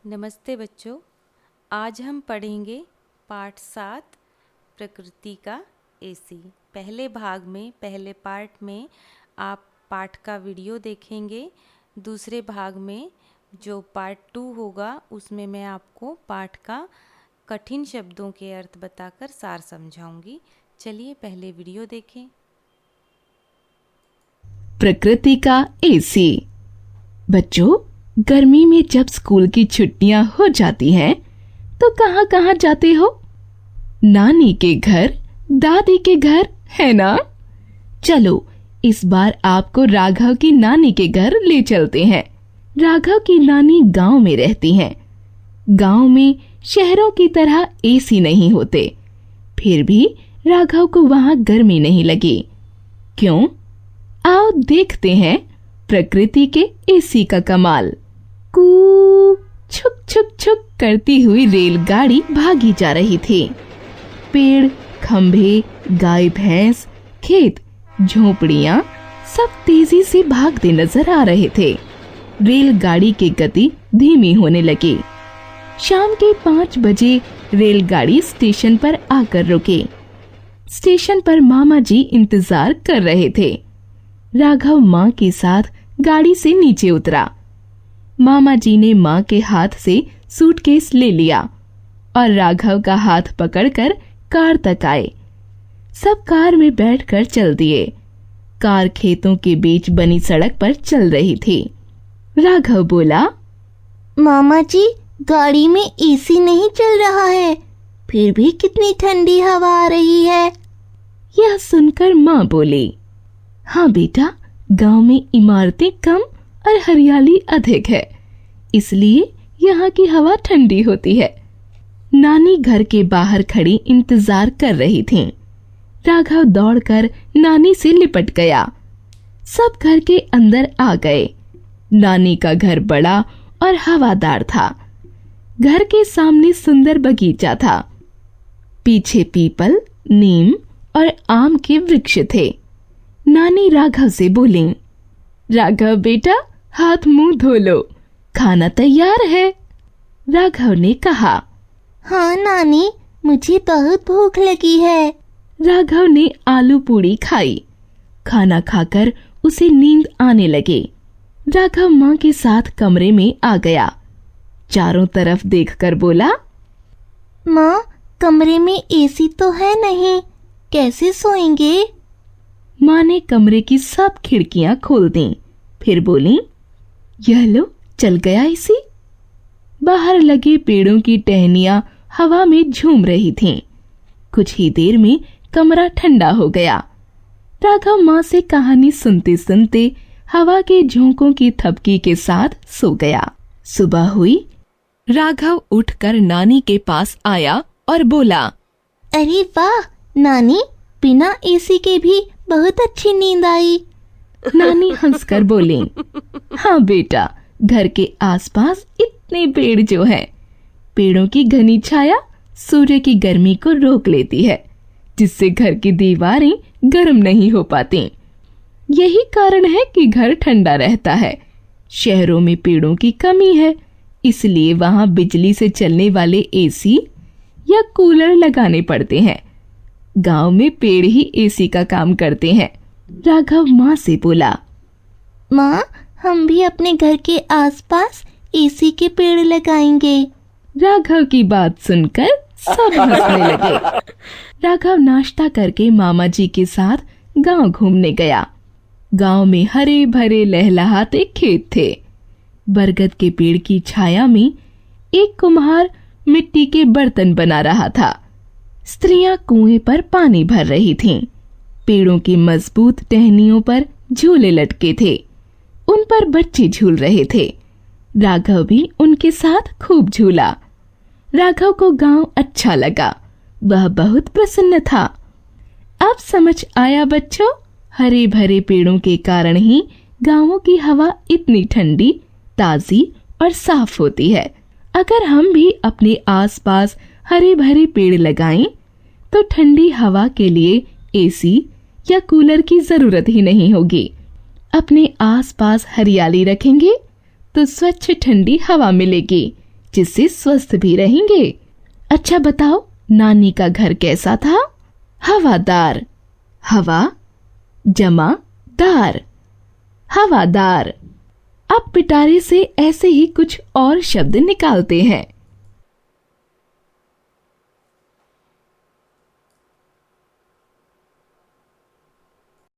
नमस्ते बच्चों। आज हम पढ़ेंगे पाठ 7 प्रकृति का एसी। पहले पार्ट में आप पाठ का वीडियो देखेंगे। दूसरे भाग में जो पार्ट 2 होगा उसमें मैं आपको पाठ का कठिन शब्दों के अर्थ बताकर सार समझाऊंगी। चलिए पहले वीडियो देखें। प्रकृति का एसी। बच्चों, गर्मी में जब स्कूल की छुट्टियां हो जाती हैं तो कहाँ कहाँ जाते हो? नानी के घर, दादी के घर, है ना? चलो इस बार आपको राघव की नानी के घर ले चलते हैं। राघव की नानी गांव में रहती हैं। गांव में शहरों की तरह एसी नहीं होते, फिर भी राघव को वहां गर्मी नहीं लगी। क्यों? आओ देखते हैं प्रकृति के एसी का कमाल। कू छुक छुक छुक करती हुई रेलगाड़ी भागी जा रही थी। पेड़, खंभे, गाय भैंस, खेत, झोपड़ियां सब तेजी से भागते नजर आ रहे थे। रेलगाड़ी की गति धीमी होने लगी। शाम के 5 बजे रेलगाड़ी स्टेशन पर आकर रुकी। स्टेशन पर मामा जी इंतजार कर रहे थे। राघव माँ के साथ गाड़ी से नीचे उतरा। मामा जी ने माँ के हाथ से सूटकेस ले लिया और राघव का हाथ पकड़कर कार तक आए। सब कार में बैठकर चल दिए। कार खेतों के बीच बनी सड़क पर चल रही थी। राघव बोला, मामा जी, गाड़ी में एसी नहीं चल रहा है, फिर भी कितनी ठंडी हवा आ रही है। यह सुनकर माँ बोली, हाँ बेटा, गांव में इमारतें कम और हरियाली अधिक है, इसलिए यहाँ की हवा ठंडी होती है। नानी घर के बाहर खड़ी इंतजार कर रही थीं। राघव दौड़कर नानी से लिपट गया। सब घर के अंदर आ गए। नानी का घर बड़ा और हवादार था। घर के सामने सुंदर बगीचा था। पीछे पीपल, नीम और आम के वृक्ष थे। नानी राघव से बोली, राघव बेटा, हाथ मुंह धो लो, खाना तैयार है। राघव ने कहा, हाँ नानी, मुझे बहुत भूख लगी है। राघव ने आलू पूड़ी खाई। खाना खाकर उसे नींद आने लगी। राघव माँ के साथ कमरे में आ गया। चारों तरफ देखकर बोला, माँ, कमरे में एसी तो है नहीं, कैसे सोएंगे? माँ ने कमरे की सब खिड़कियां खोल दी, फिर बोली, यह लो, चल गया एसी। बाहर लगे पेड़ों की टहनियां हवा में झूम रही थीं। कुछ ही देर में कमरा ठंडा हो गया। राघव माँ से कहानी सुनते सुनते हवा के झोंकों की थपकी के साथ सो गया। सुबह हुई। राघव उठकर नानी के पास आया और बोला, अरे वाह नानी, बिना एसी के भी बहुत अच्छी नींद आई। नानी हंसकर बोली, हाँ बेटा, घर के आसपास इतने पेड़ जो हैं, पेड़ों की घनी छाया सूर्य की गर्मी को रोक लेती है, जिससे घर की दीवारें गर्म नहीं हो पाती। यही कारण है कि घर ठंडा रहता है। शहरों में पेड़ों की कमी है, इसलिए वहां बिजली से चलने वाले एसी या कूलर लगाने पड़ते हैं। गांव में पेड़ ही एसी का काम करते हैं। राघव माँ से बोला, माँ, हम भी अपने घर के आसपास एसी के पेड़ लगाएंगे। राघव की बात सुनकर सब हंसने लगे। राघव नाश्ता करके मामा जी के साथ गांव घूमने गया। गांव में हरे भरे लहलहाते खेत थे। बरगद के पेड़ की छाया में एक कुम्हार मिट्टी के बर्तन बना रहा था। स्त्रियां कुएं पर पानी भर रही थीं। पेड़ों की मजबूत टहनियों पर झूले लटके थे। उन पर बच्चे झूल रहे थे। राघव भी उनके साथ खूब झूला। राघव को गांव अच्छा लगा। वह बहुत प्रसन्न था। अब समझ आया बच्चों, हरे भरे पेड़ों के कारण ही गांवों की हवा इतनी ठंडी, ताजी और साफ होती है। अगर हम भी अपने आसपास हरे भरे पेड़ लगाएं, तो ठंडी हवा के लिए एसी या कूलर की जरूरत ही नहीं होगी। अपने आसपास हरियाली रखेंगे तो स्वच्छ ठंडी हवा मिलेगी। जिससे स्वस्थ भी रहेंगे। अच्छा बताओ, नानी का घर कैसा था? हवादार। हवा जमा दार, हवादार। अब पिटारे से ऐसे ही कुछ और शब्द निकालते हैं।